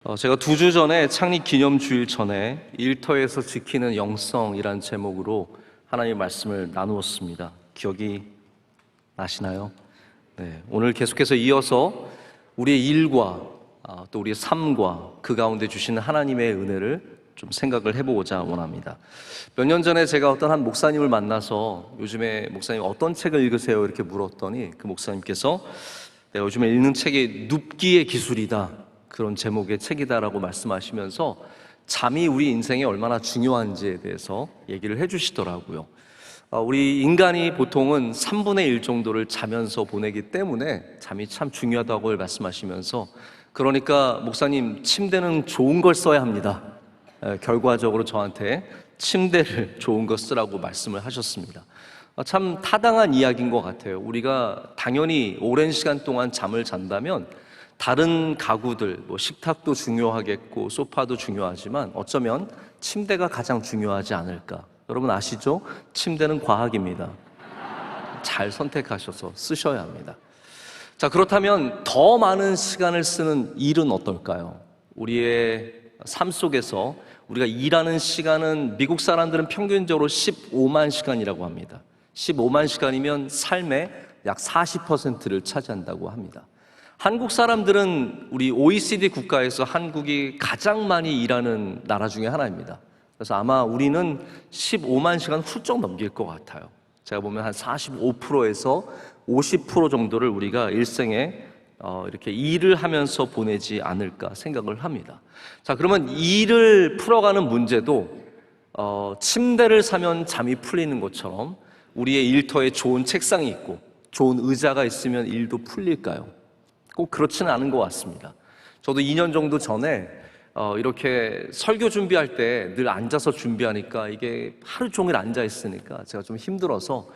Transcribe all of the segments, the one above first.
제가 2주 전에 창립 기념주일 전에 일터에서 지키는 영성이란 제목으로 하나님의 말씀을 나누었습니다. 기억이 나시나요? 네, 오늘 계속해서 이어서 우리의 일과 또 우리의 삶과 그 가운데 주시는 하나님의 은혜를 좀 생각을 해보고자 원합니다. 몇 년 전에 제가 어떤 한 목사님을 만나서 요즘에 목사님 어떤 책을 읽으세요? 이렇게 물었더니 그 목사님께서 내가 요즘에 읽는 책이 눕기의 기술이다, 그런 제목의 책이다라고 말씀하시면서 잠이 우리 인생에 얼마나 중요한지에 대해서 얘기를 해주시더라고요. 우리 인간이 보통은 3분의 1 정도를 자면서 보내기 때문에 잠이 참 중요하다고 말씀하시면서, 그러니까 목사님 침대는 좋은 걸 써야 합니다. 결과적으로 저한테 침대를 좋은 거 쓰라고 말씀을 하셨습니다. 참 타당한 이야기인 것 같아요. 우리가 당연히 오랜 시간 동안 잠을 잔다면 다른 가구들, 식탁도 중요하겠고 소파도 중요하지만 어쩌면 침대가 가장 중요하지 않을까. 여러분 아시죠? 침대는 과학입니다. 잘 선택하셔서 쓰셔야 합니다. 자, 그렇다면 더 많은 시간을 쓰는 일은 어떨까요? 우리의 삶 속에서 우리가 일하는 시간은 미국 사람들은 평균적으로 15만 시간이라고 합니다. 15만 시간이면 삶의 약 40%를 차지한다고 합니다. 한국 사람들은 우리 OECD 국가에서 한국이 가장 많이 일하는 나라 중에 하나입니다. 그래서 아마 우리는 15만 시간 훌쩍 넘길 것 같아요. 제가 보면 한 45%에서 50% 정도를 우리가 일생에 이렇게 일을 하면서 보내지 않을까 생각을 합니다. 자, 그러면 일을 풀어가는 문제도 침대를 사면 잠이 풀리는 것처럼 우리의 일터에 좋은 책상이 있고 좋은 의자가 있으면 일도 풀릴까요? 꼭 그렇지는 않은 것 같습니다. 저도 2년 정도 전에 이렇게 설교 준비할 때 늘 앉아서 준비하니까 이게 하루 종일 앉아 있으니까 제가 좀 힘들어서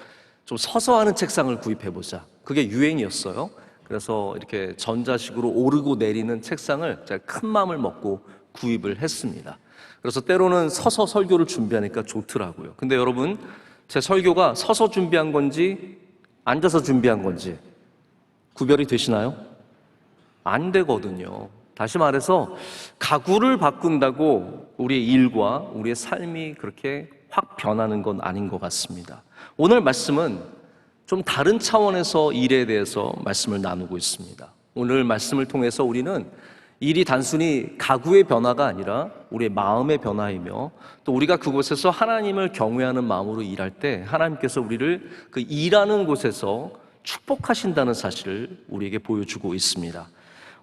좀 서서 하는 책상을 구입해보자. 그게 유행이었어요. 그래서 이렇게 전자식으로 오르고 내리는 책상을 제가 큰 마음을 먹고 구입을 했습니다. 그래서 때로는 서서 설교를 준비하니까 좋더라고요. 근데 여러분, 제 설교가 서서 준비한 건지 앉아서 준비한 건지 구별이 되시나요? 안 되거든요. 다시 말해서 가구를 바꾼다고 우리의 일과 우리의 삶이 그렇게 확 변하는 건 아닌 것 같습니다. 오늘 말씀은 좀 다른 차원에서 일에 대해서 말씀을 나누고 있습니다. 오늘 말씀을 통해서 우리는 일이 단순히 가구의 변화가 아니라 우리의 마음의 변화이며, 또 우리가 그곳에서 하나님을 경외하는 마음으로 일할 때 하나님께서 우리를 그 일하는 곳에서 축복하신다는 사실을 우리에게 보여주고 있습니다.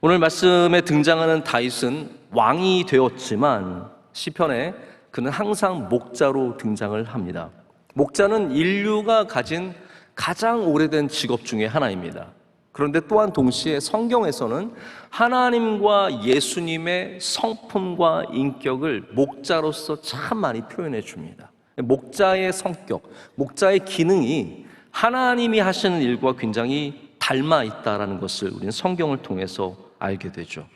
오늘 말씀에 등장하는 다윗은 왕이 되었지만 시편에 그는 항상 목자로 등장을 합니다. 목자는 인류가 가진 가장 오래된 직업 중에 하나입니다. 그런데 또한 동시에 성경에서는 하나님과 예수님의 성품과 인격을 목자로서 참 많이 표현해 줍니다. 목자의 성격, 목자의 기능이 하나님이 하시는 일과 굉장히 닮아 있다는 것을 우리는 성경을 통해서 알게 되죠.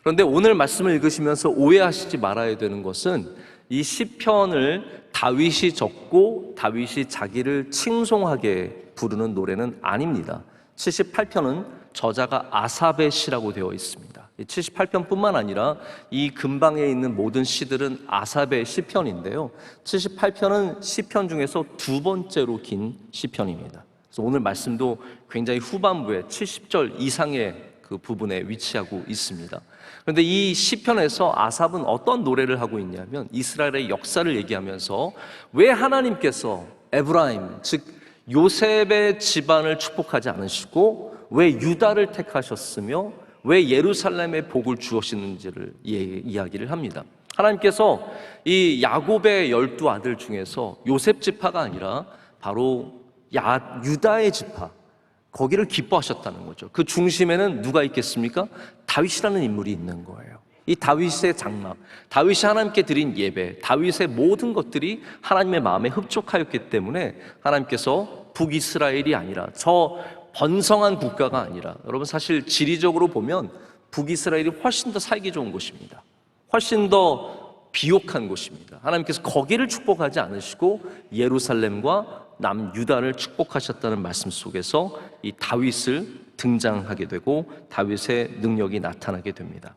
그런데 오늘 말씀을 읽으시면서 오해하시지 말아야 되는 것은 이 시편을 다윗이 적고 다윗이 자기를 칭송하게 부르는 노래는 아닙니다. 78편은 저자가 아삽의 시라고 되어 있습니다. 78편뿐만 아니라 이 근방에 있는 모든 시들은 아삽의 시편인데요, 78편은 시편 중에서 두 번째로 긴 시편입니다. 그래서 오늘 말씀도 굉장히 후반부에 70절 이상의 그 부분에 위치하고 있습니다. 그런데 이 시편에서 아삽은 어떤 노래를 하고 있냐면 이스라엘의 역사를 얘기하면서 왜 하나님께서 에브라임, 즉 요셉의 집안을 축복하지 않으시고 왜 유다를 택하셨으며 왜 예루살렘에 복을 주었는지를 이야기를 합니다. 하나님께서 이 야곱의 12아들 중에서 요셉 지파가 아니라 바로 유다의 지파, 거기를 기뻐하셨다는 거죠. 그 중심에는 누가 있겠습니까? 다윗이라는 인물이 있는 거예요. 이 다윗의 장막, 다윗이 하나님께 드린 예배, 다윗의 모든 것들이 하나님의 마음에 흡족하였기 때문에 하나님께서 북이스라엘이 아니라 저 번성한 국가가 아니라, 여러분 사실 지리적으로 보면 북이스라엘이 훨씬 더 살기 좋은 곳입니다. 훨씬 더 비옥한 곳입니다. 하나님께서 거기를 축복하지 않으시고 예루살렘과 남유다를 축복하셨다는 말씀 속에서 이 다윗을 등장하게 되고 다윗의 능력이 나타나게 됩니다.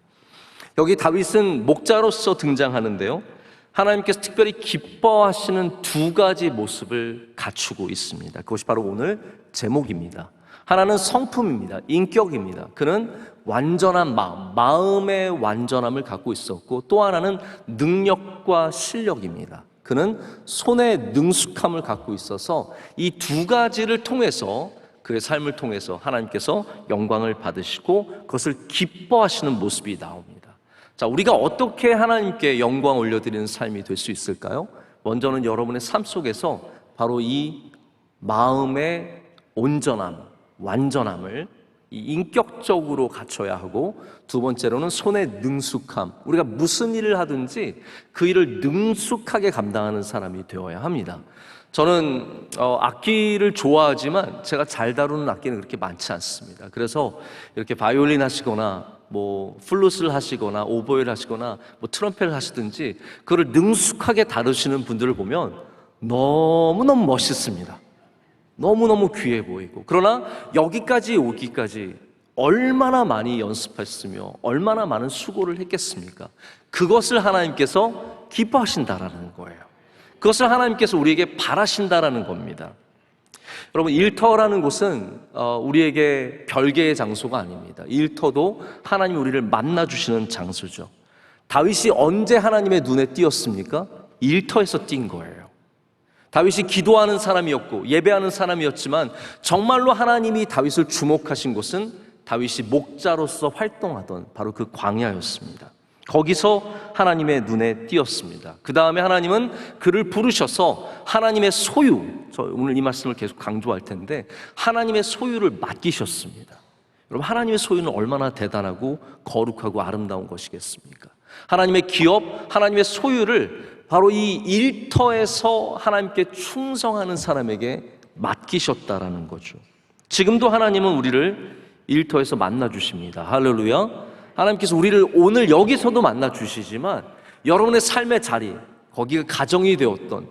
여기 다윗은 목자로서 등장하는데요, 하나님께서 특별히 기뻐하시는 두 가지 모습을 갖추고 있습니다. 그것이 바로 오늘 제목입니다. 하나는 성품입니다. 인격입니다. 그는 완전한 마음의 완전함을 갖고 있었고, 또 하나는 능력과 실력입니다. 그는 손에 능숙함을 갖고 있어서 이 두 가지를 통해서, 그의 삶을 통해서 하나님께서 영광을 받으시고 그것을 기뻐하시는 모습이 나옵니다. 자, 우리가 어떻게 하나님께 영광 올려드리는 삶이 될 수 있을까요? 먼저는 여러분의 삶 속에서 바로 이 마음의 온전함, 완전함을 인격적으로 갖춰야 하고, 두 번째로는 손의 능숙함, 우리가 무슨 일을 하든지 그 일을 능숙하게 감당하는 사람이 되어야 합니다. 저는 악기를 좋아하지만 제가 잘 다루는 악기는 그렇게 많지 않습니다. 그래서 이렇게 바이올린 하시거나 뭐 플룻을 하시거나 오보에를 하시거나 뭐 트럼펫을 하시든지 그걸 능숙하게 다루시는 분들을 보면 너무너무 멋있습니다. 너무너무 귀해 보이고, 그러나 여기까지 오기까지 얼마나 많이 연습했으며 얼마나 많은 수고를 했겠습니까? 그것을 하나님께서 기뻐하신다라는 거예요. 그것을 하나님께서 우리에게 바라신다라는 겁니다. 여러분, 일터라는 곳은 우리에게 별개의 장소가 아닙니다. 일터도 하나님이 우리를 만나주시는 장소죠. 다윗이 언제 하나님의 눈에 띄었습니까? 일터에서 띈 거예요. 다윗이 기도하는 사람이었고 예배하는 사람이었지만 정말로 하나님이 다윗을 주목하신 곳은 다윗이 목자로서 활동하던 바로 그 광야였습니다. 거기서 하나님의 눈에 띄었습니다. 그 다음에 하나님은 그를 부르셔서 하나님의 소유, 저 오늘 이 말씀을 계속 강조할 텐데, 하나님의 소유를 맡기셨습니다. 여러분, 하나님의 소유는 얼마나 대단하고 거룩하고 아름다운 것이겠습니까? 하나님의 기업, 하나님의 소유를 바로 이 일터에서 하나님께 충성하는 사람에게 맡기셨다라는 거죠. 지금도 하나님은 우리를 일터에서 만나주십니다. 할렐루야. 하나님께서 우리를 오늘 여기서도 만나주시지만 여러분의 삶의 자리, 거기가 가정이 되었던,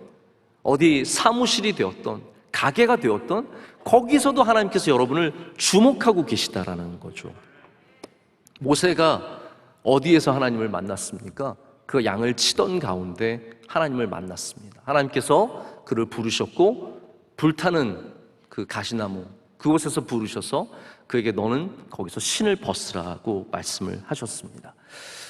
어디 사무실이 되었던, 가게가 되었던, 거기서도 하나님께서 여러분을 주목하고 계시다라는 거죠. 모세가 어디에서 하나님을 만났습니까? 그 양을 치던 가운데 하나님을 만났습니다. 하나님께서 그를 부르셨고, 불타는 그 가시나무 그곳에서 부르셔서 그에게 너는 거기서 신을 벗으라고 말씀을 하셨습니다.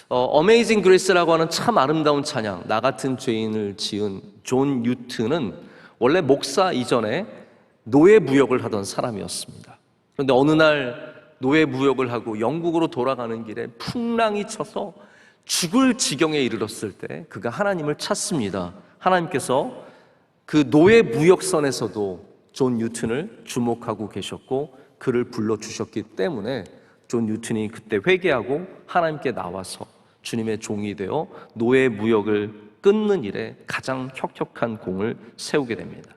어메이징 그레이스라고 하는 참 아름다운 찬양, 나 같은 죄인을 지은 존 뉴튼은 원래 목사 이전에 노예 무역을 하던 사람이었습니다. 그런데 어느 날 노예 무역을 하고 영국으로 돌아가는 길에 풍랑이 쳐서 죽을 지경에 이르렀을 때 그가 하나님을 찾습니다. 하나님께서 그 노예 무역선에서도 존 뉴튼을 주목하고 계셨고 그를 불러주셨기 때문에 존 뉴튼이 그때 회개하고 하나님께 나와서 주님의 종이 되어 노예 무역을 끊는 일에 가장 혁혁한 공을 세우게 됩니다.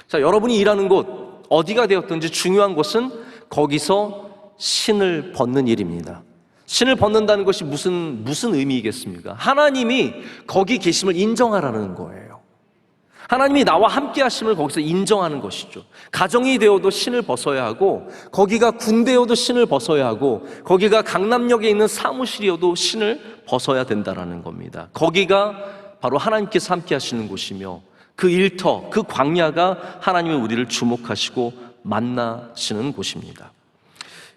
자, 여러분이 일하는 곳 어디가 되었든지 중요한 것은 거기서 신을 벗는 일입니다. 신을 벗는다는 것이 무슨 의미이겠습니까? 하나님이 거기 계심을 인정하라는 거예요. 하나님이 나와 함께 하심을 거기서 인정하는 것이죠. 가정이 되어도 신을 벗어야 하고, 거기가 군대여도 신을 벗어야 하고, 거기가 강남역에 있는 사무실이어도 신을 벗어야 된다라는 겁니다. 거기가 바로 하나님께서 함께 하시는 곳이며, 그 일터, 그 광야가 하나님이 우리를 주목하시고 만나시는 곳입니다.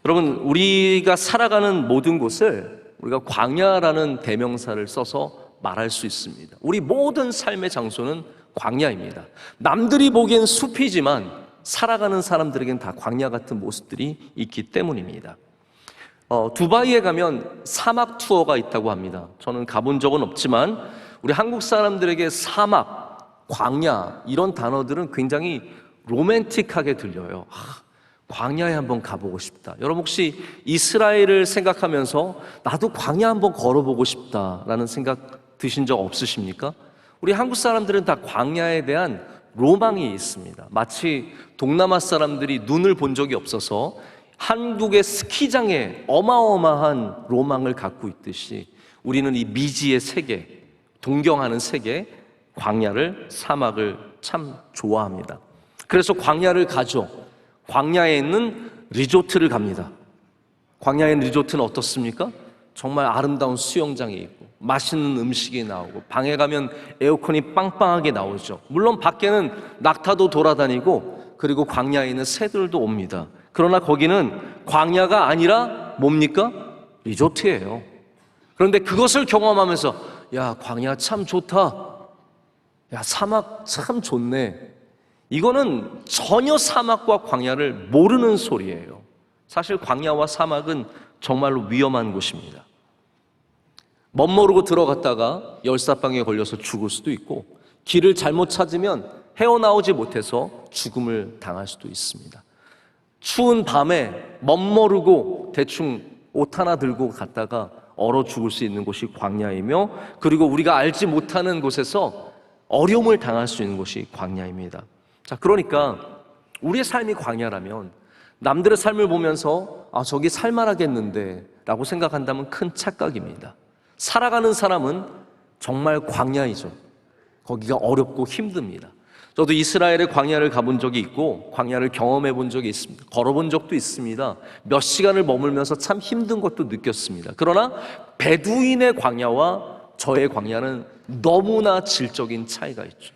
여러분, 우리가 살아가는 모든 곳을 우리가 광야라는 대명사를 써서 말할 수 있습니다. 우리 모든 삶의 장소는 광야입니다. 남들이 보기엔 숲이지만 살아가는 사람들에겐 다 광야 같은 모습들이 있기 때문입니다. 두바이에 가면 사막 투어가 있다고 합니다. 저는 가본 적은 없지만 우리 한국 사람들에게 사막, 광야 이런 단어들은 굉장히 로맨틱하게 들려요. 광야에 한번 가보고 싶다. 여러분 혹시 이스라엘을 생각하면서 나도 광야 한번 걸어보고 싶다라는 생각 드신 적 없으십니까? 우리 한국 사람들은 다 광야에 대한 로망이 있습니다. 마치 동남아 사람들이 눈을 본 적이 없어서 한국의 스키장에 어마어마한 로망을 갖고 있듯이 우리는 이 미지의 세계, 동경하는 세계, 광야를, 사막을 참 좋아합니다. 그래서 광야를 가죠. 광야에 있는 리조트를 갑니다. 광야에 있는 리조트는 어떻습니까? 정말 아름다운 수영장이 있고 맛있는 음식이 나오고 방에 가면 에어컨이 빵빵하게 나오죠. 물론 밖에는 낙타도 돌아다니고 그리고 광야에 있는 새들도 옵니다. 그러나 거기는 광야가 아니라 뭡니까? 리조트예요. 그런데 그것을 경험하면서 야, 광야 참 좋다. 야, 사막 참 좋네. 이거는 전혀 사막과 광야를 모르는 소리예요. 사실 광야와 사막은 정말로 위험한 곳입니다. 멋모르고 들어갔다가 열사병에 걸려서 죽을 수도 있고 길을 잘못 찾으면 헤어나오지 못해서 죽음을 당할 수도 있습니다. 추운 밤에 멋모르고 대충 옷 하나 들고 갔다가 얼어 죽을 수 있는 곳이 광야이며, 그리고 우리가 알지 못하는 곳에서 어려움을 당할 수 있는 곳이 광야입니다. 자, 그러니까 우리의 삶이 광야라면 남들의 삶을 보면서 아, 저기 살만하겠는데 라고 생각한다면 큰 착각입니다. 살아가는 사람은 정말 광야이죠. 거기가 어렵고 힘듭니다. 저도 이스라엘의 광야를 가본 적이 있고 광야를 경험해 본 적이 있습니다. 걸어본 적도 있습니다. 몇 시간을 머물면서 참 힘든 것도 느꼈습니다. 그러나 베두인의 광야와 저의 광야는 너무나 질적인 차이가 있죠.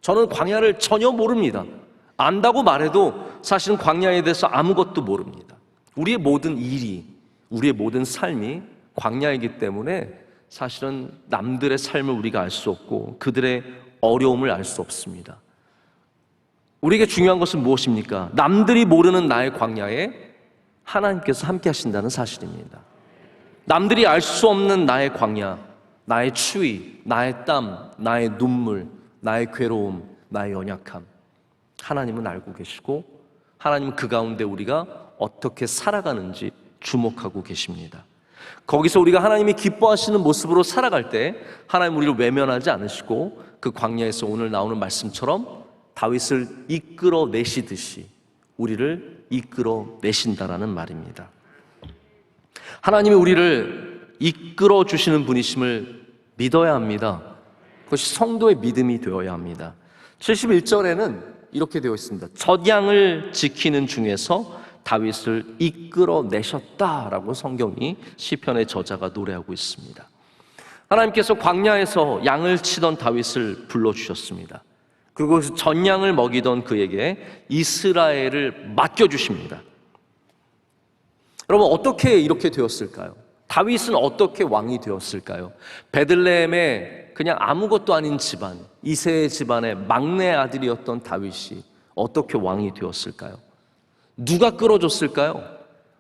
저는 광야를 전혀 모릅니다. 안다고 말해도 사실은 광야에 대해서 아무것도 모릅니다. 우리의 모든 일이, 우리의 모든 삶이 광야이기 때문에 사실은 남들의 삶을 우리가 알 수 없고 그들의 어려움을 알 수 없습니다. 우리에게 중요한 것은 무엇입니까? 남들이 모르는 나의 광야에 하나님께서 함께 하신다는 사실입니다. 남들이 알 수 없는 나의 광야, 나의 추위, 나의 땀, 나의 눈물, 나의 괴로움, 나의 연약함, 하나님은 알고 계시고 하나님은 그 가운데 우리가 어떻게 살아가는지 주목하고 계십니다. 거기서 우리가 하나님이 기뻐하시는 모습으로 살아갈 때 하나님 우리를 외면하지 않으시고 그 광야에서 오늘 나오는 말씀처럼 다윗을 이끌어 내시듯이 우리를 이끌어 내신다라는 말입니다. 하나님이 우리를 이끌어 주시는 분이심을 믿어야 합니다. 그것이 성도의 믿음이 되어야 합니다. 71절에는 이렇게 되어 있습니다. 젖양을 지키는 중에서 다윗을 이끌어 내셨다라고 성경이 시편의 저자가 노래하고 있습니다. 하나님께서 광야에서 양을 치던 다윗을 불러주셨습니다. 그리고 전양을 먹이던 그에게 이스라엘을 맡겨주십니다. 여러분, 어떻게 이렇게 되었을까요? 다윗은 어떻게 왕이 되었을까요? 베들레헴의 그냥 아무것도 아닌 집안, 이새의 집안의 막내 아들이었던 다윗이 어떻게 왕이 되었을까요? 누가 끌어줬을까요?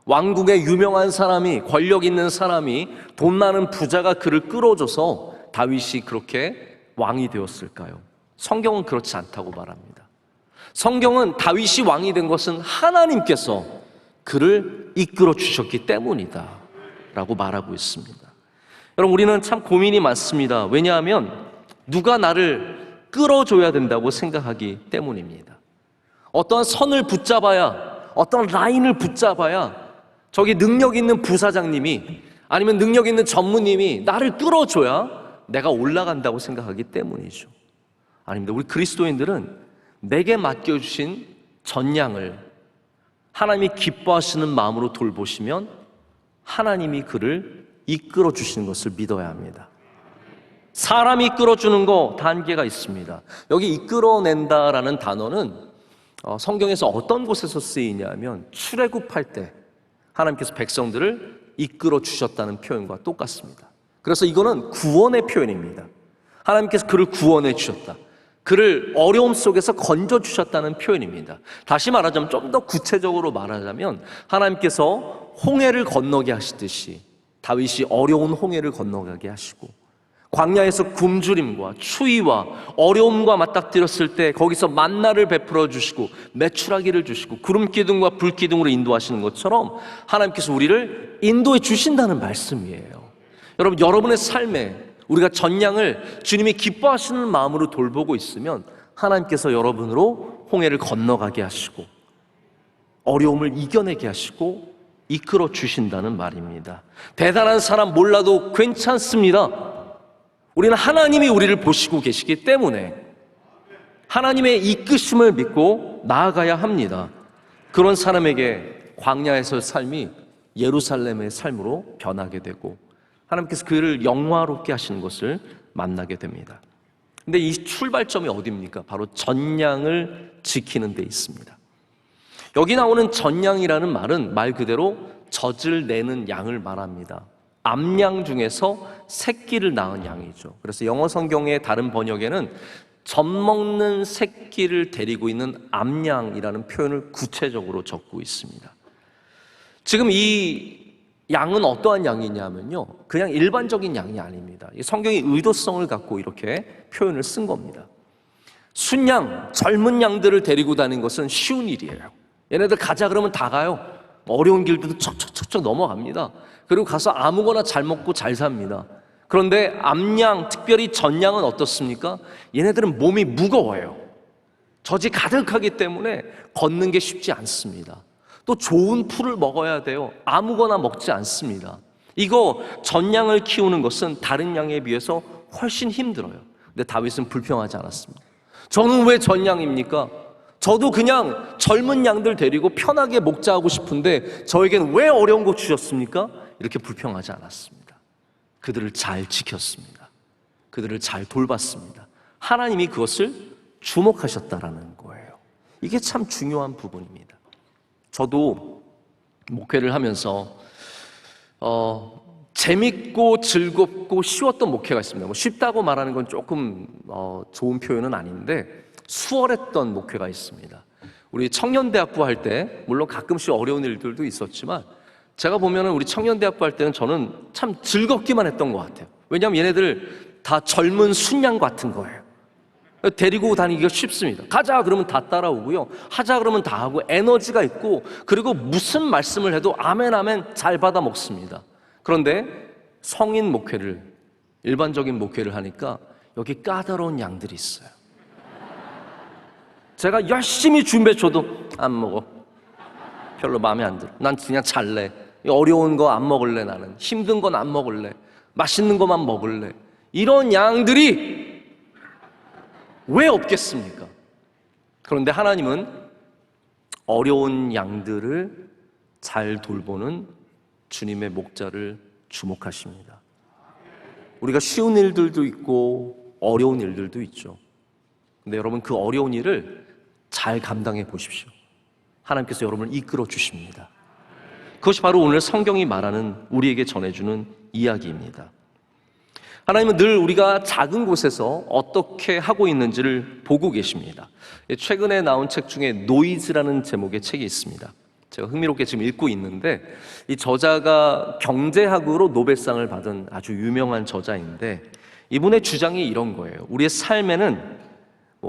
왕국의 유명한 사람이, 권력 있는 사람이, 돈 많은 부자가 그를 끌어줘서 다윗이 그렇게 왕이 되었을까요? 성경은 그렇지 않다고 말합니다. 성경은 다윗이 왕이 된 것은 하나님께서 그를 이끌어 주셨기 때문이다 라고 말하고 있습니다. 여러분, 우리는 참 고민이 많습니다. 왜냐하면 누가 나를 끌어줘야 된다고 생각하기 때문입니다. 어떠한 선을 붙잡아야, 어떤 라인을 붙잡아야 저기 능력 있는 부사장님이 아니면 능력 있는 전무님이 나를 끌어줘야 내가 올라간다고 생각하기 때문이죠. 아닙니다. 우리 그리스도인들은 내게 맡겨주신 전양을 하나님이 기뻐하시는 마음으로 돌보시면 하나님이 그를 이끌어 주시는 것을 믿어야 합니다. 사람이 이끌어주는 거 단계가 있습니다. 여기 이끌어낸다라는 단어는 성경에서 어떤 곳에서 쓰이냐면 출애굽할 때 하나님께서 백성들을 이끌어 주셨다는 표현과 똑같습니다. 그래서 이거는 구원의 표현입니다. 하나님께서 그를 구원해 주셨다, 그를 어려움 속에서 건져 주셨다는 표현입니다. 다시 말하자면, 좀 더 구체적으로 말하자면 하나님께서 홍해를 건너게 하시듯이 다윗이 어려운 홍해를 건너가게 하시고, 광야에서 굶주림과 추위와 어려움과 맞닥뜨렸을 때 거기서 만나를 베풀어 주시고 메추라기를 주시고 구름기둥과 불기둥으로 인도하시는 것처럼 하나님께서 우리를 인도해 주신다는 말씀이에요. 여러분, 여러분의 삶에 우리가 전양을 주님이 기뻐하시는 마음으로 돌보고 있으면 하나님께서 여러분으로 홍해를 건너가게 하시고 어려움을 이겨내게 하시고 이끌어 주신다는 말입니다. 대단한 사람 몰라도 괜찮습니다. 우리는 하나님이 우리를 보시고 계시기 때문에 하나님의 이끄심을 믿고 나아가야 합니다. 그런 사람에게 광야에서의 삶이 예루살렘의 삶으로 변하게 되고 하나님께서 그를 영화롭게 하시는 것을 만나게 됩니다. 근데 이 출발점이 어디입니까? 바로 전양을 지키는 데 있습니다. 여기 나오는 전양이라는 말은 말 그대로 젖을 내는 양을 말합니다. 암양 중에서 새끼를 낳은 양이죠. 그래서 영어 성경의 다른 번역에는 젖 먹는 새끼를 데리고 있는 암양이라는 표현을 구체적으로 적고 있습니다. 지금 이 양은 어떠한 양이냐면요, 그냥 일반적인 양이 아닙니다. 성경이 의도성을 갖고 이렇게 표현을 쓴 겁니다. 순양, 젊은 양들을 데리고 다니는 것은 쉬운 일이에요. 얘네들 가자 그러면 다 가요. 어려운 길들도 척척척척 넘어갑니다. 그리고 가서 아무거나 잘 먹고 잘 삽니다. 그런데 암양, 특별히 전양은 어떻습니까? 얘네들은 몸이 무거워요. 젖이 가득하기 때문에 걷는 게 쉽지 않습니다. 또 좋은 풀을 먹어야 돼요. 아무거나 먹지 않습니다. 이거 전양을 키우는 것은 다른 양에 비해서 훨씬 힘들어요. 근데 다윗은 불평하지 않았습니다. 저는 왜 전양입니까? 저도 그냥 젊은 양들 데리고 편하게 목자하고 싶은데 저에겐 왜 어려운 거 주셨습니까? 이렇게 불평하지 않았습니다. 그들을 잘 지켰습니다. 그들을 잘 돌봤습니다. 하나님이 그것을 주목하셨다라는 거예요. 이게 참 중요한 부분입니다. 저도 목회를 하면서 재밌고 즐겁고 쉬웠던 목회가 있습니다. 뭐 쉽다고 말하는 건 조금 좋은 표현은 아닌데 수월했던 목회가 있습니다. 우리 청년대학부 할 때 물론 가끔씩 어려운 일들도 있었지만 제가 보면은 우리 청년대학부 할 때는 저는 참 즐겁기만 했던 것 같아요. 왜냐하면 얘네들 다 젊은 순양 같은 거예요. 데리고 다니기가 쉽습니다. 가자 그러면 다 따라오고요, 하자 그러면 다 하고 에너지가 있고, 그리고 무슨 말씀을 해도 아멘 아멘 잘 받아 먹습니다. 그런데 성인 목회를, 일반적인 목회를 하니까 여기 까다로운 양들이 있어요. 제가 열심히 준비해줘도 안 먹어. 별로 마음에 안 들어. 난 그냥 잘래. 어려운 거 안 먹을래. 나는 힘든 건 안 먹을래. 맛있는 것만 먹을래. 이런 양들이 왜 없겠습니까? 그런데 하나님은 어려운 양들을 잘 돌보는 주님의 목자를 주목하십니다. 우리가 쉬운 일들도 있고 어려운 일들도 있죠. 근데 여러분, 그 어려운 일을 잘 감당해 보십시오. 하나님께서 여러분을 이끌어 주십니다. 그것이 바로 오늘 성경이 말하는, 우리에게 전해주는 이야기입니다. 하나님은 늘 우리가 작은 곳에서 어떻게 하고 있는지를 보고 계십니다. 최근에 나온 책 중에 노이즈라는 제목의 책이 있습니다. 제가 흥미롭게 지금 읽고 있는데, 이 저자가 경제학으로 노벨상을 받은 아주 유명한 저자인데, 이분의 주장이 이런 거예요. 우리의 삶에는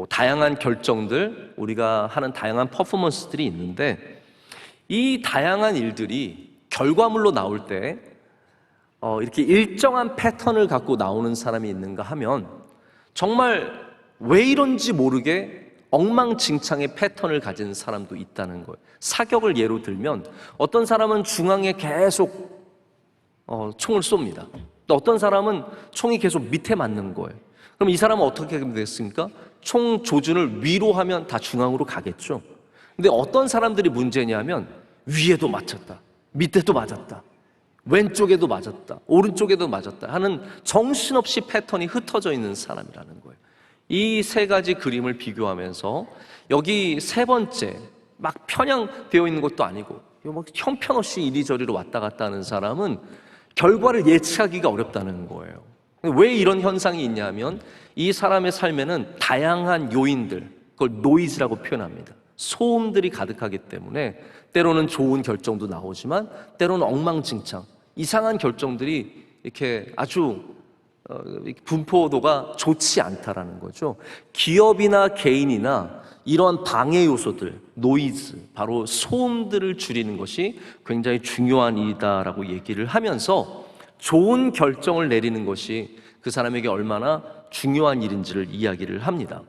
다양한 결정들, 우리가 하는 다양한 퍼포먼스들이 있는데, 이 다양한 일들이 결과물로 나올 때 이렇게 일정한 패턴을 갖고 나오는 사람이 있는가 하면 정말 왜 이런지 모르게 엉망진창의 패턴을 가진 사람도 있다는 거예요. 사격을 예로 들면 어떤 사람은 중앙에 계속 총을 쏩니다. 또 어떤 사람은 총이 계속 밑에 맞는 거예요. 그럼 이 사람은 어떻게 하면 되겠습니까? 총 조준을 위로 하면 다 중앙으로 가겠죠. 근데 어떤 사람들이 문제냐면 위에도 맞췄다, 밑에도 맞았다, 왼쪽에도 맞았다, 오른쪽에도 맞았다 하는 정신없이 패턴이 흩어져 있는 사람이라는 거예요. 이 세 가지 그림을 비교하면서 여기 세 번째, 막 편향되어 있는 것도 아니고 뭐 형편없이 이리저리로 왔다 갔다 하는 사람은 결과를 예측하기가 어렵다는 거예요. 왜 이런 현상이 있냐면 이 사람의 삶에는 다양한 요인들, 그걸 노이즈라고 표현합니다. 소음들이 가득하기 때문에 때로는 좋은 결정도 나오지만 때로는 엉망진창, 이상한 결정들이 이렇게 아주 분포도가 좋지 않다라는 거죠. 기업이나 개인이나 이런 방해 요소들, 노이즈, 바로 소음들을 줄이는 것이 굉장히 중요한 일이다라고 얘기를 하면서 좋은 결정을 내리는 것이 그 사람에게 얼마나 중요한 일인지를 이야기를 합니다.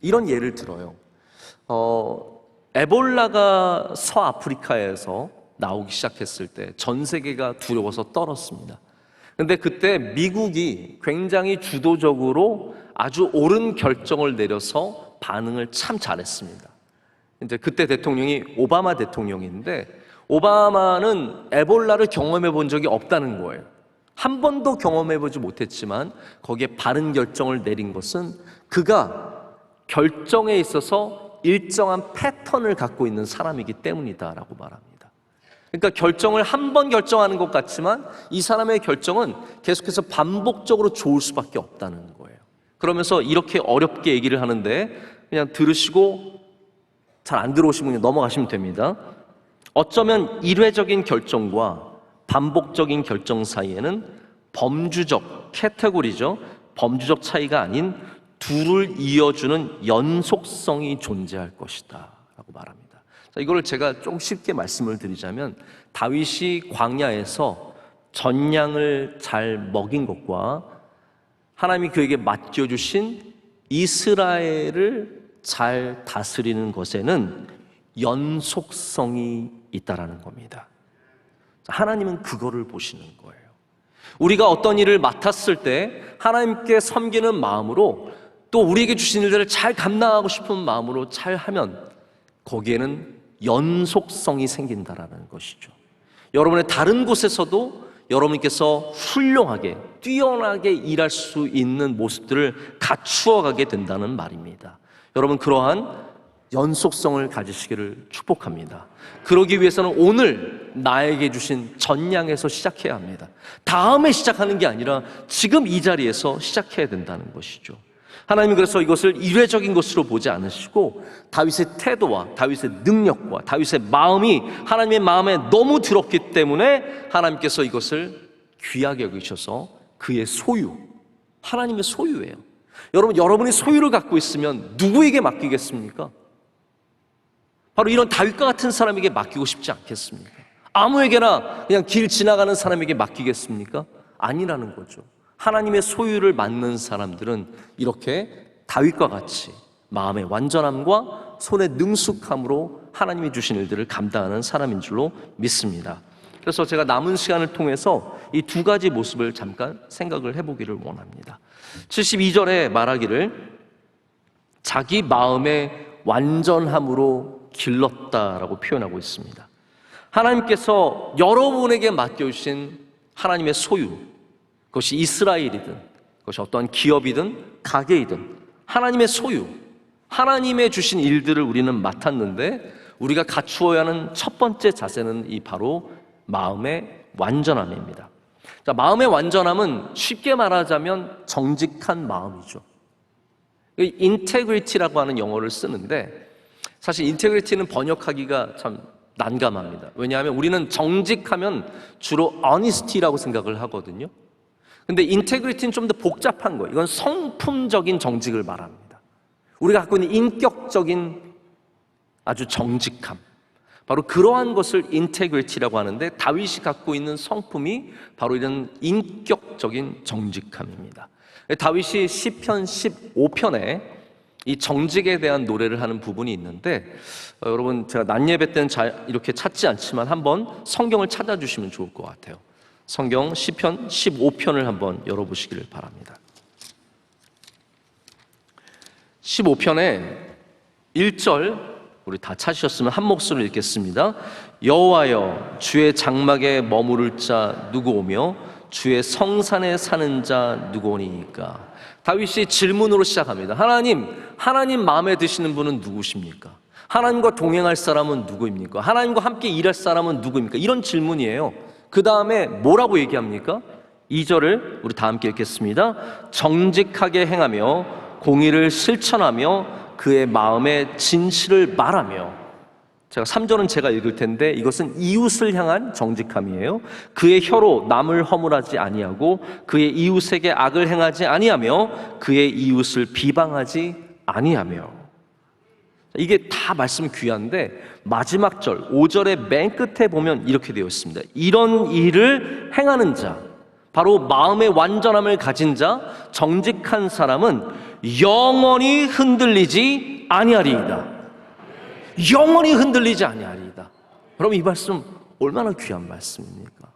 이런 예를 들어요. 에볼라가 서아프리카에서 나오기 시작했을 때 전 세계가 두려워서 떨었습니다. 근데 그때 미국이 굉장히 주도적으로 아주 옳은 결정을 내려서 반응을 참 잘했습니다. 이제 그때 대통령이 오바마 대통령인데, 오바마는 에볼라를 경험해 본 적이 없다는 거예요. 한 번도 경험해보지 못했지만 거기에 바른 결정을 내린 것은 그가 결정에 있어서 일정한 패턴을 갖고 있는 사람이기 때문이다라고 말합니다. 그러니까 결정을 한 번 결정하는 것 같지만 이 사람의 결정은 계속해서 반복적으로 좋을 수밖에 없다는 거예요. 그러면서 이렇게 어렵게 얘기를 하는데 그냥 들으시고 잘 안 들어오시면 그냥 넘어가시면 됩니다. 어쩌면 일회적인 결정과 반복적인 결정 사이에는 범주적 카테고리죠. 범주적 차이가 아닌 둘을 이어주는 연속성이 존재할 것이다 라고 말합니다. 자, 이걸 제가 좀 쉽게 말씀을 드리자면 다윗이 광야에서 전량을 잘 먹인 것과 하나님이 그에게 맡겨주신 이스라엘을 잘 다스리는 것에는 연속성이 있다라는 겁니다. 하나님은 그거를 보시는 거예요. 우리가 어떤 일을 맡았을 때 하나님께 섬기는 마음으로 또 우리에게 주신 일들을 잘 감당하고 싶은 마음으로 잘 하면 거기에는 연속성이 생긴다라는 것이죠. 여러분의 다른 곳에서도 여러분께서 훌륭하게 뛰어나게 일할 수 있는 모습들을 갖추어 가게 된다는 말입니다. 여러분 그러한 연속성을 가지시기를 축복합니다. 그러기 위해서는 오늘 나에게 주신 전량에서 시작해야 합니다. 다음에 시작하는 게 아니라 지금 이 자리에서 시작해야 된다는 것이죠. 하나님은 그래서 이것을 일회적인 것으로 보지 않으시고 다윗의 태도와 다윗의 능력과 다윗의 마음이 하나님의 마음에 너무 들었기 때문에 하나님께서 이것을 귀하게 여기셔서 그의 소유, 하나님의 소유예요. 여러분, 여러분이 소유를 갖고 있으면 누구에게 맡기겠습니까? 바로 이런 다윗과 같은 사람에게 맡기고 싶지 않겠습니까? 아무에게나 그냥 길 지나가는 사람에게 맡기겠습니까? 아니라는 거죠. 하나님의 소유를 맡는 사람들은 이렇게 다윗과 같이 마음의 완전함과 손의 능숙함으로 하나님이 주신 일들을 감당하는 사람인 줄로 믿습니다. 그래서 제가 남은 시간을 통해서 이 두 가지 모습을 잠깐 생각을 해보기를 원합니다. 72절에 말하기를 자기 마음의 완전함으로 길렀다라고 표현하고 있습니다. 하나님께서 여러분에게 맡겨주신 하나님의 소유, 그것이 이스라엘이든 그것이 어떠한 기업이든 가게이든 하나님의 소유, 하나님의 주신 일들을 우리는 맡았는데 우리가 갖추어야 하는 첫 번째 자세는 이 바로 마음의 완전함입니다. 자, 마음의 완전함은 쉽게 말하자면 정직한 마음이죠. 인테그리티라고 하는 영어를 쓰는데 사실 인테그리티는 번역하기가 참 난감합니다. 왜냐하면 우리는 정직하면 주로 honesty라고 생각을 하거든요. 근데 인테그리티는 좀 더 복잡한 거예요. 이건 성품적인 정직을 말합니다. 우리가 갖고 있는 인격적인 아주 정직함, 바로 그러한 것을 인테그리티라고 하는데 다윗이 갖고 있는 성품이 바로 이런 인격적인 정직함입니다. 다윗이 시편 15편에 이 정직에 대한 노래를 하는 부분이 있는데 여러분 제가 낮 예배 때는 잘 이렇게 찾지 않지만 한번 성경을 찾아주시면 좋을 것 같아요. 성경 시편 15편을 한번 열어보시기를 바랍니다. 15편에 1절 우리 다 찾으셨으면 한 목소리로 읽겠습니다. 여호와여 주의 장막에 머무를 자 누구 오며 주의 성산에 사는 자 누구 오니까. 다윗이 질문으로 시작합니다. 하나님 마음에 드시는 분은 누구십니까? 하나님과 동행할 사람은 누구입니까? 하나님과 함께 일할 사람은 누구입니까? 이런 질문이에요. 그 다음에 뭐라고 얘기합니까? 2절을 우리 다 함께 읽겠습니다. 정직하게 행하며 공의를 실천하며 그의 마음에 진실을 말하며. 제가 3절은 제가 읽을 텐데 이것은 이웃을 향한 정직함이에요. 그의 혀로 남을 허물하지 아니하고 그의 이웃에게 악을 행하지 아니하며 그의 이웃을 비방하지 아니하며. 이게 다 말씀 귀한데 마지막 절 5절의 맨 끝에 보면 이렇게 되어 있습니다. 이런 일을 행하는 자, 바로 마음의 완전함을 가진 자, 정직한 사람은 영원히 흔들리지 아니하리이다. 영원히 흔들리지 아니하리이다. 그럼 이 말씀 얼마나 귀한 말씀입니까?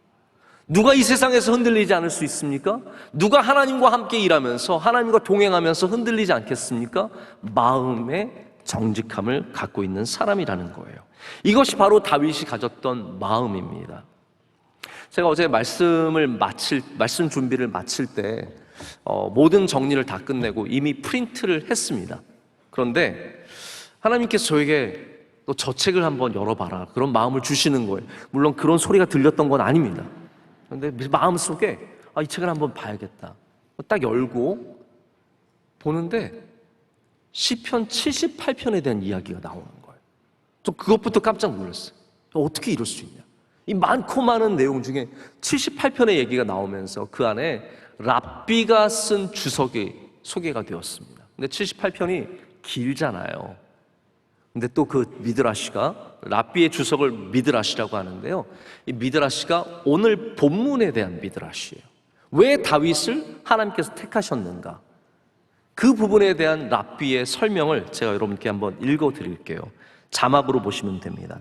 누가 이 세상에서 흔들리지 않을 수 있습니까? 누가 하나님과 함께 일하면서 하나님과 동행하면서 흔들리지 않겠습니까? 마음의 정직함을 갖고 있는 사람이라는 거예요. 이것이 바로 다윗이 가졌던 마음입니다. 제가 어제 말씀 준비를 마칠 때 모든 정리를 다 끝내고 이미 프린트를 했습니다. 그런데 하나님께서 저에게 너 저 책을 한번 열어봐라, 그런 마음을 주시는 거예요. 물론 그런 소리가 들렸던 건 아닙니다. 그런데 마음속에 이 책을 한번 봐야겠다. 딱 열고 보는데 시편 78편에 대한 이야기가 나오는 거예요. 저 그것부터 깜짝 놀랐어요. 어떻게 이럴 수 있냐. 이 많고 많은 내용 중에 78편의 얘기가 나오면서 그 안에 랍비가 쓴 주석이 소개가 되었습니다. 근데 78편이 길잖아요. 근데 또 그 미드라시가, 랍비의 주석을 미드라시라고 하는데요, 이 미드라시가 오늘 본문에 대한 미드라시예요. 왜 다윗을 하나님께서 택하셨는가, 그 부분에 대한 랍비의 설명을 제가 여러분께 한번 읽어드릴게요. 자막으로 보시면 됩니다.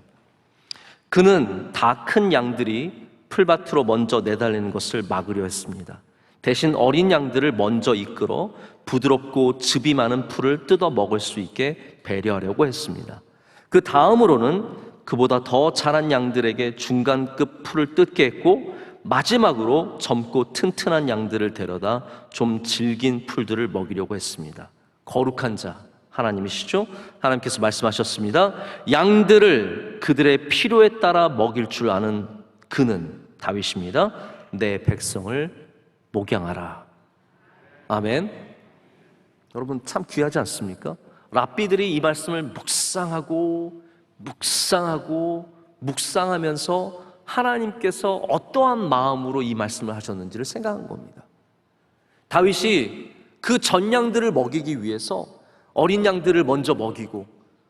그는 다 큰 양들이 풀밭으로 먼저 내달리는 것을 막으려 했습니다. 대신 어린 양들을 먼저 이끌어 부드럽고 즙이 많은 풀을 뜯어 먹을 수 있게 배려하려고 했습니다. 그 다음으로는 그보다 더 자란 양들에게 중간급 풀을 뜯게 했고, 마지막으로 젊고 튼튼한 양들을 데려다 좀 질긴 풀들을 먹이려고 했습니다. 거룩한 자 하나님이시죠? 하나님께서 말씀하셨습니다. 양들을 그들의 필요에 따라 먹일 줄 아는 그는, 다윗입니다, 내 백성을 목양하라. 아멘. 여러분 참 귀하지 않습니까? 랍비들이 이 말씀을 묵상하면서 하나님께서 어떠한 마음으로 이 말씀을 하셨는지를 생각한 겁니다. 다윗이 그 전 양들을 먹이기 위해서 어린 양들을 먼저 먹이고,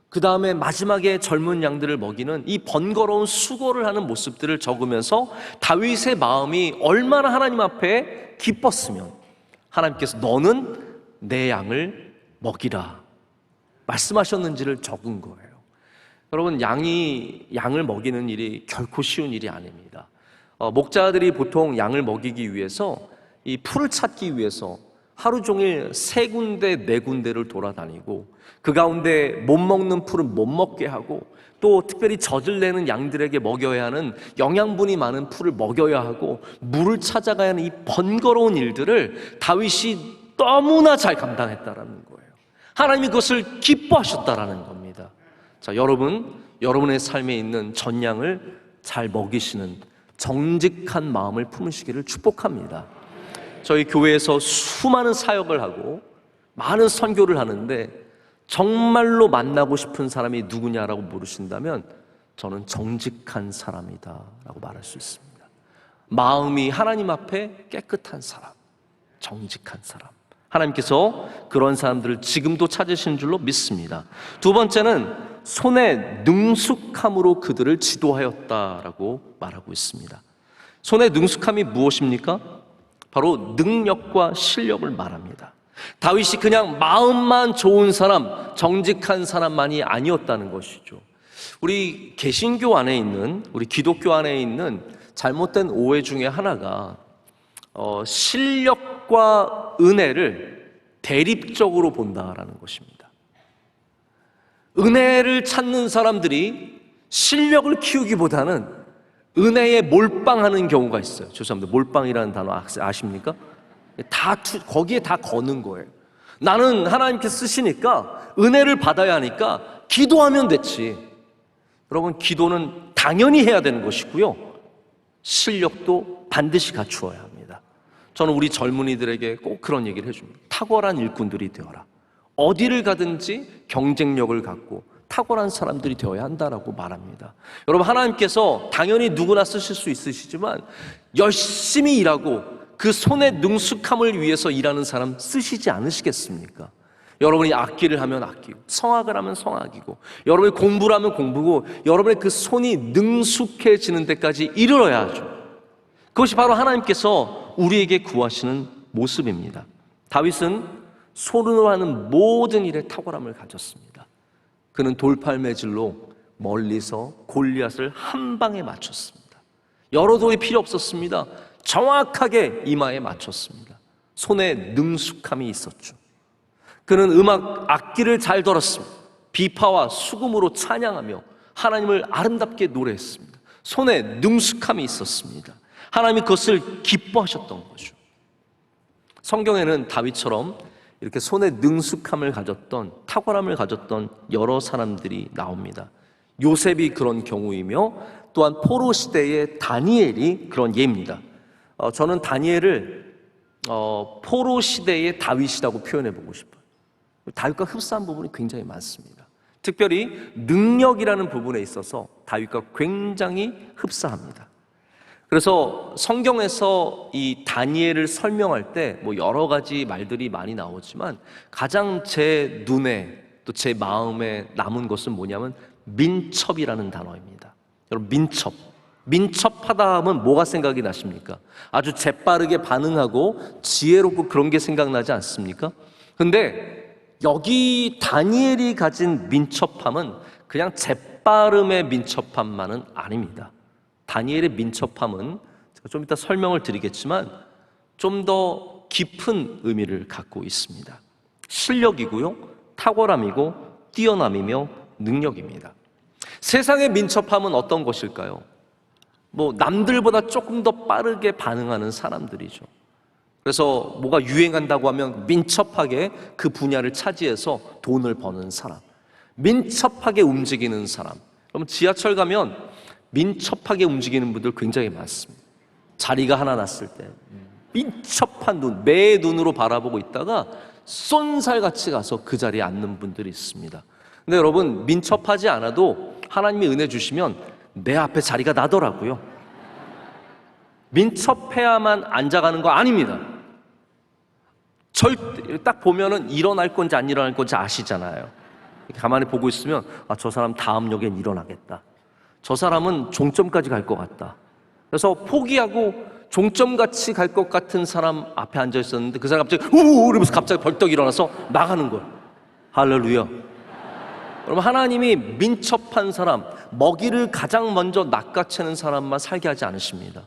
그 다음에 마지막에 젊은 양들을 먹이는 이 번거로운 수고를 하는 모습들을 적으면서 다윗의 마음이 얼마나 하나님 앞에 기뻤으면 하나님께서 너는 내 양을 먹이라 말씀하셨는지를 적은 거예요. 여러분, 양을 먹이는 일이 결코 쉬운 일이 아닙니다. 목자들이 보통 양을 먹이기 위해서, 이 풀을 찾기 위해서 하루 종일 3군데 4군데를 돌아다니고, 그 가운데 못 먹는 풀은 못 먹게 하고, 또 특별히 젖을 내는 양들에게 먹여야 하는 영양분이 많은 풀을 먹여야 하고, 물을 찾아가야 하는 이 번거로운 일들을 다윗이 너무나 잘 감당했다라는 거예요. 하나님이 그것을 기뻐하셨다라는 겁니다. 자, 여러분의 삶에 있는 전양을 잘 먹이시는 정직한 마음을 품으시기를 축복합니다. 저희 교회에서 수많은 사역을 하고 많은 선교를 하는데, 정말로 만나고 싶은 사람이 누구냐라고 물으신다면 저는 정직한 사람이다 라고 말할 수 있습니다. 마음이 하나님 앞에 깨끗한 사람, 정직한 사람, 하나님께서 그런 사람들을 지금도 찾으시는 줄로 믿습니다. 두 번째는 손에 능숙함으로 그들을 지도하였다라고 말하고 있습니다. 손에 능숙함이 무엇입니까? 바로 능력과 실력을 말합니다. 다윗이 그냥 마음만 좋은 사람, 정직한 사람만이 아니었다는 것이죠. 우리 개신교 안에 있는, 우리 기독교 안에 있는 잘못된 오해 중에 하나가 실력과 은혜를 대립적으로 본다라는 것입니다. 은혜를 찾는 사람들이 실력을 키우기보다는 은혜에 몰빵하는 경우가 있어요. 죄송합니다. 몰빵이라는 단어 아십니까? 거기에 다 거는 거예요. 나는 하나님께서 쓰시니까 은혜를 받아야 하니까 기도하면 됐지. 여러분, 기도는 당연히 해야 되는 것이고요, 실력도 반드시 갖추어야 합니다. 저는 우리 젊은이들에게 꼭 그런 얘기를 해줍니다. 탁월한 일꾼들이 되어라. 어디를 가든지 경쟁력을 갖고 탁월한 사람들이 되어야 한다라고 말합니다. 여러분, 하나님께서 당연히 누구나 쓰실 수 있으시지만 열심히 일하고 그 손의 능숙함을 위해서 일하는 사람 쓰시지 않으시겠습니까? 여러분이 악기를 하면 악기고, 성악을 하면 성악이고, 여러분이 공부를 하면 공부고, 여러분의 그 손이 능숙해지는 데까지 이르러야죠. 그것이 바로 하나님께서 우리에게 구하시는 모습입니다. 다윗은 손으로 하는 모든 일에 탁월함을 가졌습니다. 그는 돌팔매질로 멀리서 골리앗을 한 방에 맞췄습니다. 여러 돌이 필요 없었습니다. 정확하게 이마에 맞췄습니다. 손에 능숙함이 있었죠. 그는 악기를 잘 들었습니다. 비파와 수금으로 찬양하며 하나님을 아름답게 노래했습니다. 손에 능숙함이 있었습니다. 하나님이 그것을 기뻐하셨던 거죠. 성경에는 다윗처럼 이렇게 손에 능숙함을 가졌던, 탁월함을 가졌던 여러 사람들이 나옵니다. 요셉이 그런 경우이며 또한 포로 시대의 다니엘이 그런 예입니다. 저는 다니엘을 포로 시대의 다윗이라고 표현해 보고 싶어요. 다윗과 흡사한 부분이 굉장히 많습니다. 특별히 능력이라는 부분에 있어서 다윗과 굉장히 흡사합니다. 그래서 성경에서 이 다니엘을 설명할 때 뭐 여러 가지 말들이 많이 나오지만 가장 제 눈에 또 제 마음에 남은 것은 뭐냐면 민첩이라는 단어입니다. 여러분, 민첩하다 하면 뭐가 생각이 나십니까? 아주 재빠르게 반응하고 지혜롭고 그런 게 생각나지 않습니까? 근데 여기 다니엘이 가진 민첩함은 그냥 재빠름의 민첩함만은 아닙니다. 다니엘의 민첩함은 제가 좀 이따 설명을 드리겠지만 좀 더 깊은 의미를 갖고 있습니다. 실력이고요, 탁월함이고 뛰어남이며 능력입니다. 세상의 민첩함은 어떤 것일까요? 뭐 남들보다 조금 더 빠르게 반응하는 사람들이죠. 그래서 뭐가 유행한다고 하면 민첩하게 그 분야를 차지해서 돈을 버는 사람, 민첩하게 움직이는 사람. 그럼 지하철 가면 민첩하게 움직이는 분들 굉장히 많습니다. 자리가 하나 났을 때 민첩한 눈, 매 눈으로 바라보고 있다가 쏜살같이 가서 그 자리에 앉는 분들이 있습니다. 근데 여러분, 민첩하지 않아도 하나님이 은혜 주시면 내 앞에 자리가 나더라고요. 민첩해야만 앉아가는 거 아닙니다. 절대 딱 보면은 일어날 건지 안 일어날 건지 아시잖아요. 가만히 보고 있으면 저 사람 다음 역엔 일어나겠다. 저 사람은 종점까지 갈 것 같다. 그래서 포기하고 종점같이 갈 것 같은 사람 앞에 앉아 있었는데 그 사람 갑자기 우우 이러면서 갑자기 벌떡 일어나서 나가는 거예요. 할렐루야. 여러분, 하나님이 민첩한 사람, 먹이를 가장 먼저 낚아채는 사람만 살게 하지 않으십니다.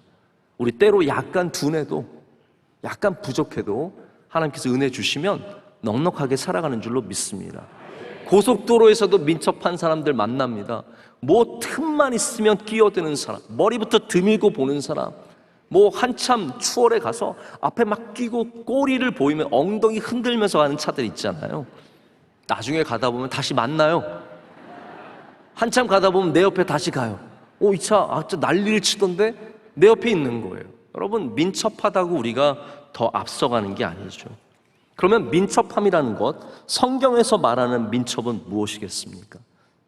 우리 때로 약간 둔해도, 약간 부족해도 하나님께서 은혜 주시면 넉넉하게 살아가는 줄로 믿습니다. 고속도로에서도 민첩한 사람들 만납니다. 뭐 틈만 있으면 끼어드는 사람, 머리부터 드밀고 보는 사람, 뭐 한참 추월에 가서 앞에 막 끼고 꼬리를 보이면 엉덩이 흔들면서 가는 차들 있잖아요. 나중에 가다 보면 다시 만나요. 한참 가다 보면 내 옆에 다시 가요. 이 차 진짜 난리를 치던데 내 옆에 있는 거예요. 여러분, 민첩하다고 우리가 더 앞서가는 게 아니죠. 그러면 민첩함이라는 것, 성경에서 말하는 민첩은 무엇이겠습니까?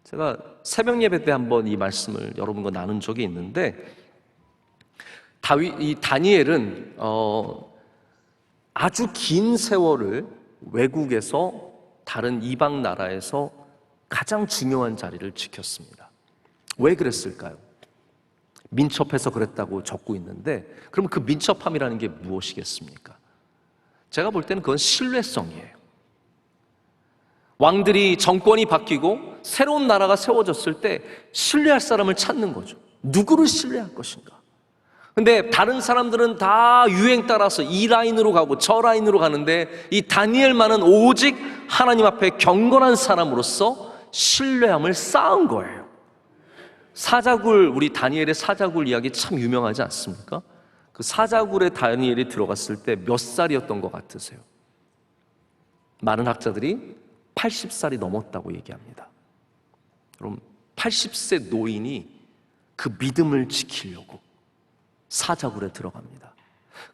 제가 새벽 예배 때 한번 이 말씀을 여러분과 나눈 적이 있는데, 이 다니엘은 아주 긴 세월을 외국에서 다른 이방 나라에서 가장 중요한 자리를 지켰습니다. 왜 그랬을까요? 민첩해서 그랬다고 적고 있는데, 그럼 그 민첩함이라는 게 무엇이겠습니까? 제가 볼 때는 그건 신뢰성이에요. 왕들이 정권이 바뀌고 새로운 나라가 세워졌을 때 신뢰할 사람을 찾는 거죠. 누구를 신뢰할 것인가? 근데 다른 사람들은 다 유행 따라서 이 라인으로 가고 저 라인으로 가는데 이 다니엘만은 오직 하나님 앞에 경건한 사람으로서 신뢰함을 쌓은 거예요. 사자굴, 우리 다니엘의 사자굴 이야기 참 유명하지 않습니까? 그 사자굴에 다니엘이 들어갔을 때 몇 살이었던 것 같으세요? 많은 학자들이 80살이 넘었다고 얘기합니다. 그럼 80세 노인이 그 믿음을 지키려고 사자굴에 들어갑니다.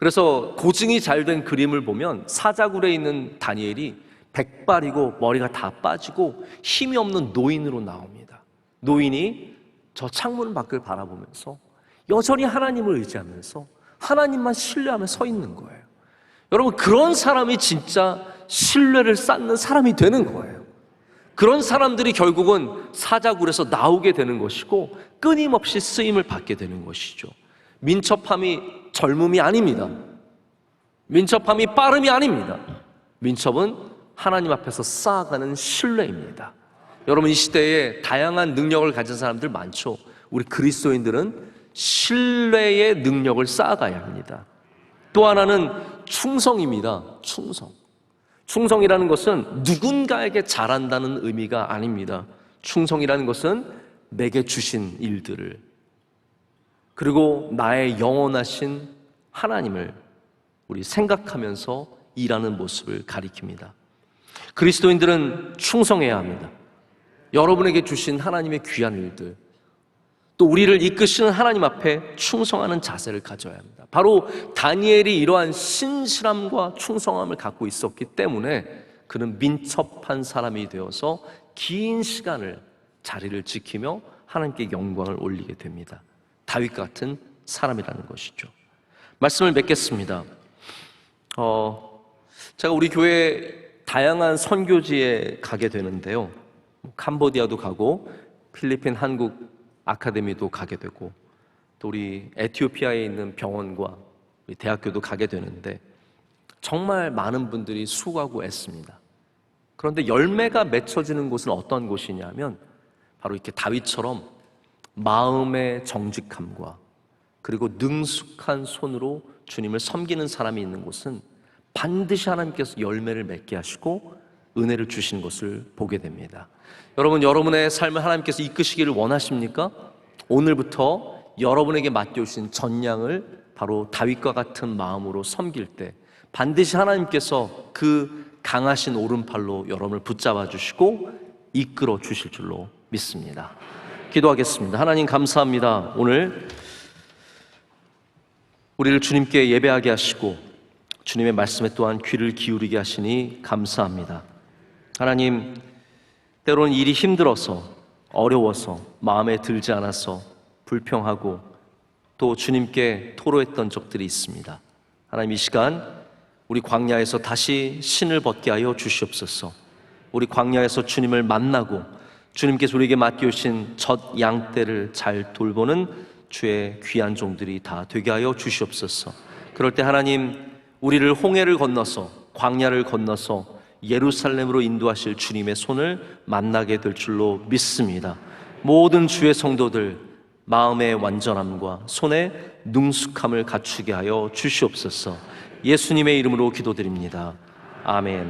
그래서 고증이 잘 된 그림을 보면 사자굴에 있는 다니엘이 백발이고 머리가 다 빠지고 힘이 없는 노인으로 나옵니다. 노인이 저 창문 밖을 바라보면서 여전히 하나님을 의지하면서 하나님만 신뢰하며 서 있는 거예요. 여러분, 그런 사람이 진짜 신뢰를 쌓는 사람이 되는 거예요. 그런 사람들이 결국은 사자굴에서 나오게 되는 것이고 끊임없이 쓰임을 받게 되는 것이죠. 민첩함이 젊음이 아닙니다. 민첩함이 빠름이 아닙니다. 민첩은 하나님 앞에서 쌓아가는 신뢰입니다. 여러분, 이 시대에 다양한 능력을 가진 사람들 많죠. 우리 그리스도인들은 신뢰의 능력을 쌓아가야 합니다. 또 하나는 충성입니다. 충성이라는 것은 누군가에게 잘한다는 의미가 아닙니다. 충성이라는 것은 내게 주신 일들을 그리고 나의 영원하신 하나님을 우리 생각하면서 일하는 모습을 가리킵니다. 그리스도인들은 충성해야 합니다. 여러분에게 주신 하나님의 귀한 일들, 또 우리를 이끄시는 하나님 앞에 충성하는 자세를 가져야 합니다. 바로 다니엘이 이러한 신실함과 충성함을 갖고 있었기 때문에 그는 민첩한 사람이 되어서 긴 시간을 자리를 지키며 하나님께 영광을 올리게 됩니다. 다윗 같은 사람이라는 것이죠. 말씀을 맺겠습니다. 제가 우리 교회 다양한 선교지에 가게 되는데요. 캄보디아도 가고 필리핀 한국 아카데미도 가게 되고 또 우리 에티오피아에 있는 병원과 우리 대학교도 가게 되는데 정말 많은 분들이 수고하고 애씁니다. 그런데 열매가 맺혀지는 곳은 어떤 곳이냐면 바로 이렇게 다윗처럼 마음의 정직함과 그리고 능숙한 손으로 주님을 섬기는 사람이 있는 곳은 반드시 하나님께서 열매를 맺게 하시고 은혜를 주시는 것을 보게 됩니다. 여러분, 여러분의 삶을 하나님께서 이끄시기를 원하십니까? 오늘부터 여러분에게 맡겨주신 전량을 바로 다윗과 같은 마음으로 섬길 때 반드시 하나님께서 그 강하신 오른팔로 여러분을 붙잡아 주시고 이끌어 주실 줄로 믿습니다. 기도하겠습니다. 하나님 감사합니다. 오늘 우리를 주님께 예배하게 하시고 주님의 말씀에 또한 귀를 기울이게 하시니 감사합니다. 하나님, 때로는 일이 힘들어서 어려워서 마음에 들지 않아서 불평하고 또 주님께 토로했던 적들이 있습니다. 하나님, 이 시간 우리 광야에서 다시 신을 벗게 하여 주시옵소서. 우리 광야에서 주님을 만나고 주님께서 우리에게 맡겨주신 젖 양떼를 잘 돌보는 주의 귀한 종들이 다 되게 하여 주시옵소서. 그럴 때 하나님, 우리를 홍해를 건너서 광야를 건너서 예루살렘으로 인도하실 주님의 손을 만나게 될 줄로 믿습니다. 모든 주의 성도들 마음의 완전함과 손의 능숙함을 갖추게 하여 주시옵소서. 예수님의 이름으로 기도드립니다. 아멘.